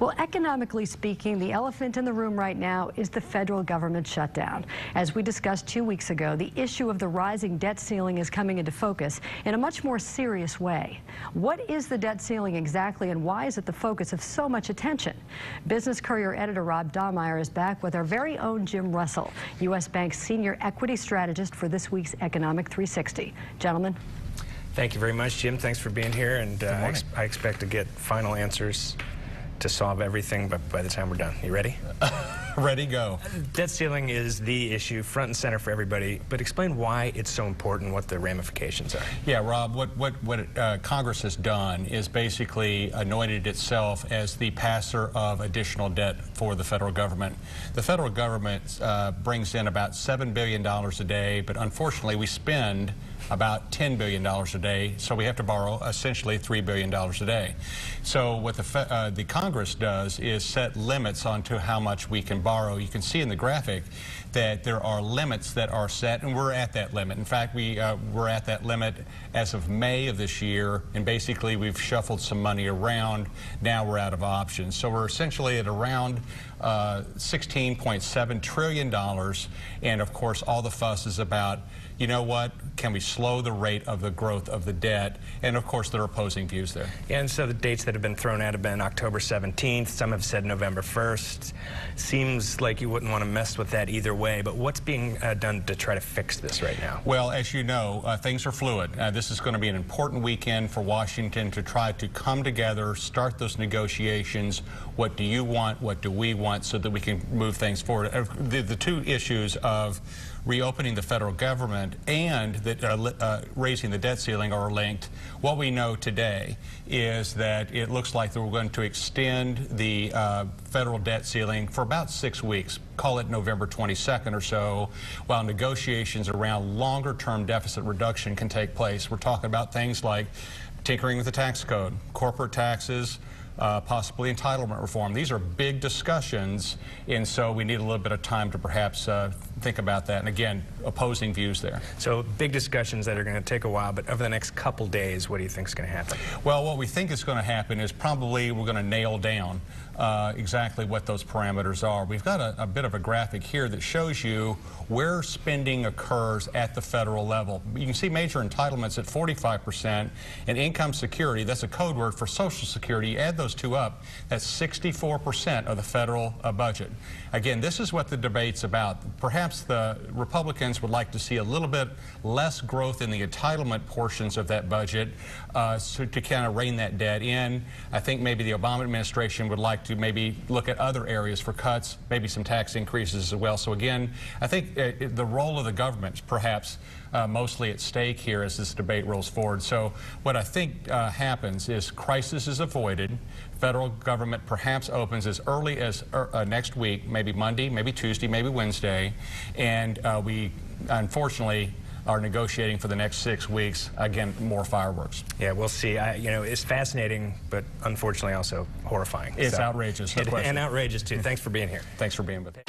Well, economically speaking, the elephant in the room right now is the federal government shutdown. As we discussed 2 weeks ago, the issue of the rising debt ceiling is coming into focus in a much more serious way. What is the debt ceiling exactly, and why is it the focus of so much attention? Business Courier editor Rob Dahlmeyer is back with our very own Jim Russell, U.S. Bank's senior equity strategist for this week's Economic 360. Gentlemen. Thank you very much, Jim. Thanks for being here, and I expect to get final answers to solve everything by the time we're done. You ready? Ready, go. Debt ceiling is the issue, front and center for everybody, but explain why it's so important, what the ramifications are. Yeah, Rob, what Congress has done is basically anointed itself as the passer of additional debt for the federal government. The federal government brings in about $7 billion a day, but unfortunately we spend about $10 billion a day, so we have to borrow essentially $3 billion a day. So what the Congress does is set limits onto how much we can borrow. You can see in the graphic that there are limits that are set, and we're at that limit. In fact, we're at that limit as of May of this year, and basically we've shuffled some money around. Now we're out of options. So we're essentially at around $16.7 trillion, and of course all the fuss is about, you know what, can we slow the rate of the growth of the debt? And of course there are opposing views there. Yeah, and so the dates that have been thrown out have been October 17th, some have said November 1st. Seems like you wouldn't want to mess with that either way, but what's being done to try to fix this right now? Well, as you know, things are fluid. This is going to be an important weekend for Washington to try to come together, start those negotiations. What do you want? What do we want? So that we can move things forward. The two issues of reopening the federal government and raising the debt ceiling are linked. What we know today is that it looks like that we're going to extend the federal debt ceiling for about 6 weeks, call it November 22nd or so, while negotiations around longer-term deficit reduction can take place. We're talking about things like tinkering with the tax code, corporate taxes, possibly entitlement reform. These are big discussions, and so we need a little bit of time to perhaps think about that. And again, opposing views there. So big discussions that are going to take a while, but over the next couple days, what do you think is going to happen? Well, what we think is going to happen is probably we're going to nail down exactly what those parameters are. We've got a bit of a graphic here that shows you where spending occurs at the federal level. You can see major entitlements at 45%, and income security, that's a code word for Social Security. You add those two up, that's 64% of the federal budget. Again, this is what the debate's about. Perhaps the Republicans would like to see a little bit less growth in the entitlement portions of that budget so to kind of rein that debt in. I think maybe the Obama administration would like to maybe look at other areas for cuts, maybe some tax increases as well. So again, I think the role of the government is perhaps mostly at stake here as this debate rolls forward. So what I think happens is crisis is avoided. Federal government perhaps opens as early as next week, maybe Monday, maybe Tuesday, maybe Wednesday, and we unfortunately are negotiating for the next 6 weeks. Again, more fireworks. Yeah, we'll see. You know, it's fascinating, but unfortunately also horrifying. It's outrageous, no question. And outrageous too. Thanks for being here. Thanks for being with me.